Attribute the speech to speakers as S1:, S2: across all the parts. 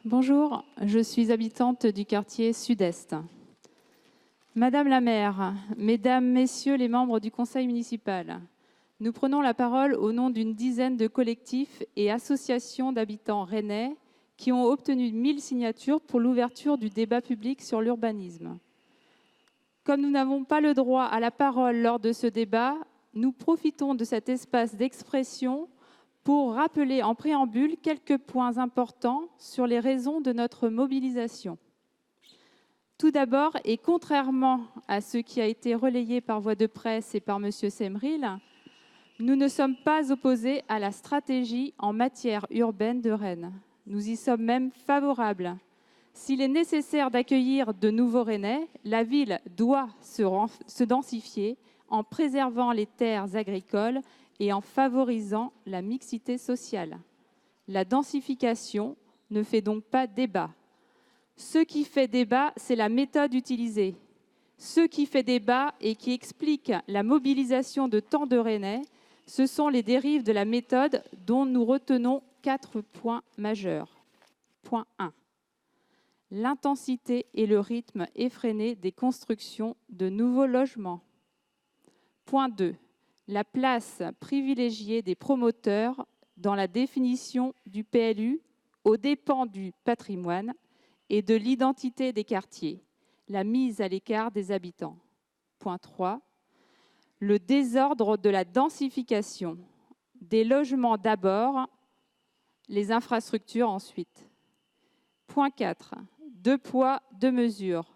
S1: Bonjour, je suis habitante du quartier Sud-Est. Madame la maire, mesdames, messieurs les membres du conseil municipal, nous prenons la parole au nom d'une dizaine de collectifs et associations d'habitants rennais qui ont obtenu 1000 signatures pour l'ouverture du débat public sur l'urbanisme. Comme nous n'avons pas le droit à la parole lors de ce débat, nous profitons de cet espace d'expression pour rappeler en préambule quelques points importants sur les raisons de notre mobilisation. Tout d'abord, et contrairement à ce qui a été relayé par voie de presse et par M. Semril, nous ne sommes pas opposés à la stratégie en matière urbaine de Rennes. Nous y sommes même favorables. S'il est nécessaire d'accueillir de nouveaux Rennais, la ville doit se densifier en préservant les terres agricoles et en favorisant la mixité sociale. La densification ne fait donc pas débat. Ce qui fait débat, c'est la méthode utilisée. Ce qui fait débat et qui explique la mobilisation de tant de Rennais, ce sont les dérives de la méthode dont nous retenons 4 points majeurs. Point 1. L'intensité et le rythme effréné des constructions de nouveaux logements. Point 2. La place privilégiée des promoteurs dans la définition du PLU aux dépens du patrimoine et de l'identité des quartiers, la mise à l'écart des habitants. Point 3. Le désordre de la densification, des logements d'abord, les infrastructures ensuite. Point 4. 2 poids, 2 mesures,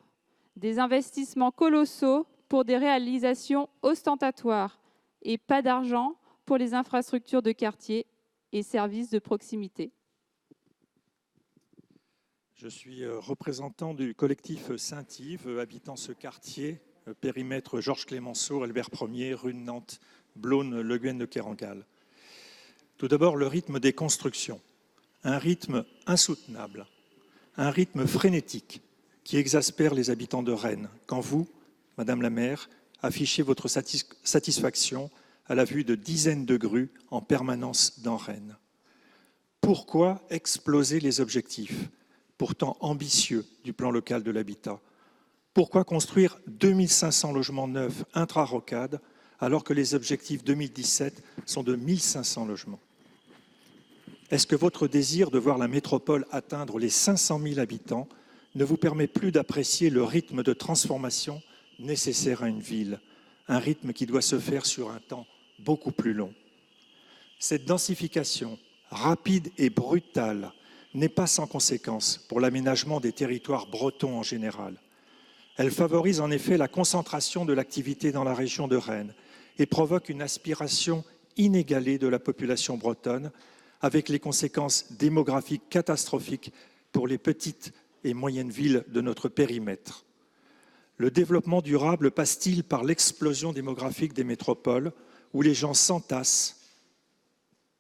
S1: des investissements colossaux pour des réalisations ostentatoires et pas d'argent pour les infrastructures de quartier et services de proximité.
S2: Je suis représentant du collectif Saint-Yves, habitant ce quartier, périmètre Georges Clémenceau, Albert Ier, rue de Nantes, Blône, Le Guen de Kérangal. Tout d'abord, le rythme des constructions. Un rythme insoutenable, un rythme frénétique qui exaspère les habitants de Rennes, quand vous, Madame la maire, affichez votre satisfaction à la vue de dizaines de grues en permanence dans Rennes. Pourquoi exploser les objectifs, pourtant ambitieux, du plan local de l'habitat? Pourquoi construire 2500 logements neufs intra-rocade alors que les objectifs 2017 sont de 1500 logements? Est-ce que votre désir de voir la métropole atteindre les 500 000 habitants ne vous permet plus d'apprécier le rythme de transformation nécessaire à une ville, un rythme qui doit se faire sur un temps beaucoup plus long? Cette densification rapide et brutale n'est pas sans conséquence pour l'aménagement des territoires bretons en général. Elle favorise en effet la concentration de l'activité dans la région de Rennes et provoque une aspiration inégalée de la population bretonne, avec les conséquences démographiques catastrophiques pour les petites et moyennes villes de notre périmètre. Le développement durable passe-t-il par l'explosion démographique des métropoles, où les gens s'entassent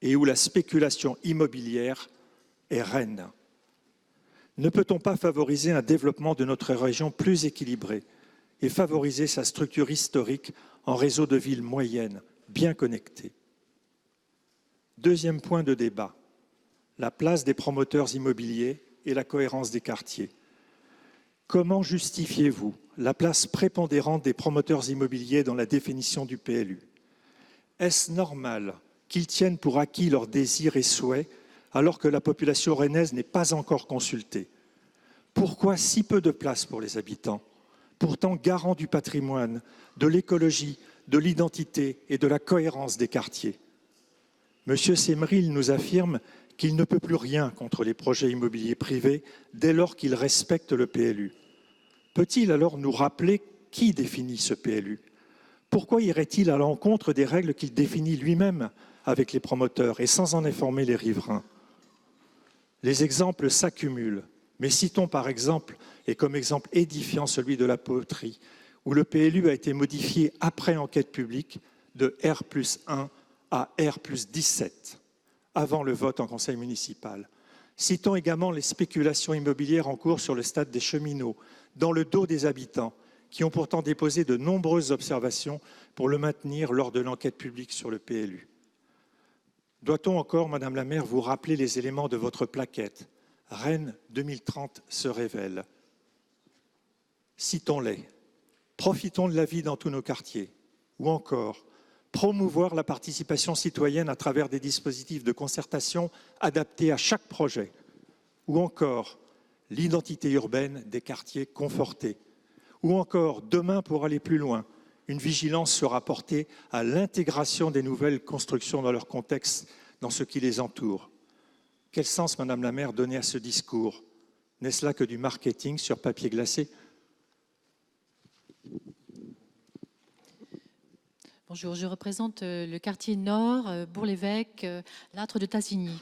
S2: et où la spéculation immobilière est reine? Ne peut-on pas favoriser un développement de notre région plus équilibré et favoriser sa structure historique en réseau de villes moyennes, bien connectées? Deuxième point de débat, la place des promoteurs immobiliers et la cohérence des quartiers. Comment justifiez-vous la place prépondérante des promoteurs immobiliers dans la définition du PLU? Est-ce normal qu'ils tiennent pour acquis leurs désirs et souhaits alors que la population rennaise n'est pas encore consultée? Pourquoi si peu de place pour les habitants, pourtant garants du patrimoine, de l'écologie, de l'identité et de la cohérence des quartiers? Monsieur Semril nous affirme qu'il ne peut plus rien contre les projets immobiliers privés dès lors qu'ils respectent le PLU. Peut-il alors nous rappeler qui définit ce PLU? Pourquoi irait-il à l'encontre des règles qu'il définit lui-même avec les promoteurs et sans en informer les riverains? Les exemples s'accumulent, mais citons par exemple, et comme exemple édifiant, celui de la poterie, où le PLU a été modifié après enquête publique de R+1 à R+17, avant le vote en conseil municipal. Citons également les spéculations immobilières en cours sur le stade des Cheminots, dans le dos des habitants, qui ont pourtant déposé de nombreuses observations pour le maintenir lors de l'enquête publique sur le PLU. Doit-on encore, Madame la maire, vous rappeler les éléments de votre plaquette, Rennes 2030 se révèle. Citons-les. Profitons de la vie dans tous nos quartiers. Ou encore, promouvoir la participation citoyenne à travers des dispositifs de concertation adaptés à chaque projet. Ou encore, l'identité urbaine des quartiers confortés. Ou encore, demain, pour aller plus loin, une vigilance sera portée à l'intégration des nouvelles constructions dans leur contexte, dans ce qui les entoure. Quel sens, Madame la maire, donner à ce discours? N'est-ce là que du marketing sur papier glacé?
S3: Bonjour, je représente le quartier Nord, Bourg-l'Évêque, Lattre de Tassigny.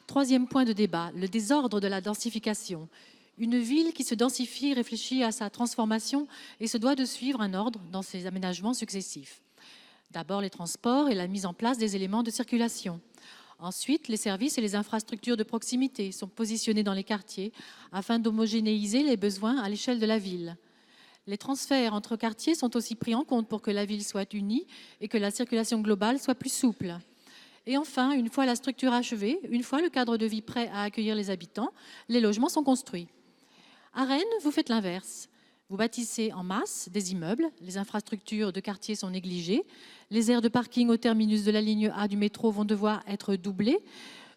S3: Troisième point de débat, le désordre de la densification. Une ville qui se densifie réfléchit à sa transformation et se doit de suivre un ordre dans ses aménagements successifs. D'abord les transports et la mise en place des éléments de circulation. Ensuite, les services et les infrastructures de proximité sont positionnés dans les quartiers afin d'homogénéiser les besoins à l'échelle de la ville. Les transferts entre quartiers sont aussi pris en compte pour que la ville soit unie et que la circulation globale soit plus souple. Et enfin, une fois la structure achevée, une fois le cadre de vie prêt à accueillir les habitants, les logements sont construits. À Rennes, vous faites l'inverse. Vous bâtissez en masse des immeubles, les infrastructures de quartier sont négligées, les aires de parking au terminus de la ligne A du métro vont devoir être doublées.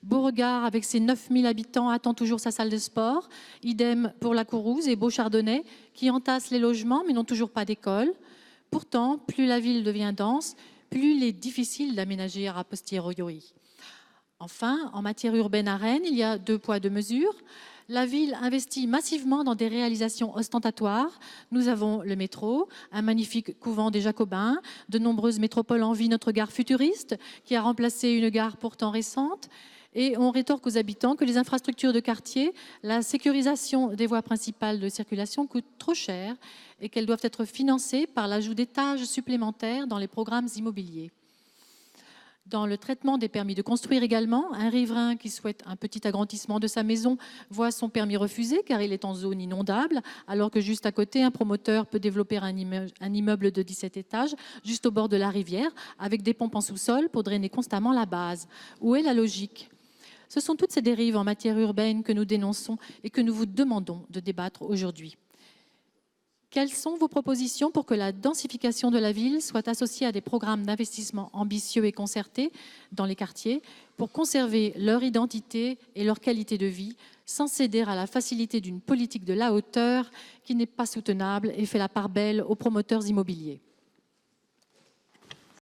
S3: Beauregard, avec ses 9000 habitants, attend toujours sa salle de sport. Idem pour la Courrouze et Beauchardonnay, qui entassent les logements mais n'ont toujours pas d'école. Pourtant, plus la ville devient dense, plus il est difficile d'aménager a posteriori. Enfin, en matière urbaine à Rennes, il y a 2 poids 2 mesures. La ville investit massivement dans des réalisations ostentatoires. Nous avons le métro, un magnifique couvent des Jacobins, de nombreuses métropoles en vie, notre gare futuriste, qui a remplacé une gare pourtant récente. Et on rétorque aux habitants que les infrastructures de quartier, la sécurisation des voies principales de circulation coûte trop cher et qu'elles doivent être financées par l'ajout d'étages supplémentaires dans les programmes immobiliers. Dans le traitement des permis de construire également, un riverain qui souhaite un petit agrandissement de sa maison voit son permis refusé car il est en zone inondable, alors que juste à côté, un promoteur peut développer un immeuble de 17 étages juste au bord de la rivière avec des pompes en sous-sol pour drainer constamment la base. Où est la logique ? Ce sont toutes ces dérives en matière urbaine que nous dénonçons et que nous vous demandons de débattre aujourd'hui. Quelles sont vos propositions pour que la densification de la ville soit associée à des programmes d'investissement ambitieux et concertés dans les quartiers pour conserver leur identité et leur qualité de vie sans céder à la facilité d'une politique de la hauteur qui n'est pas soutenable et fait la part belle aux promoteurs immobiliers ?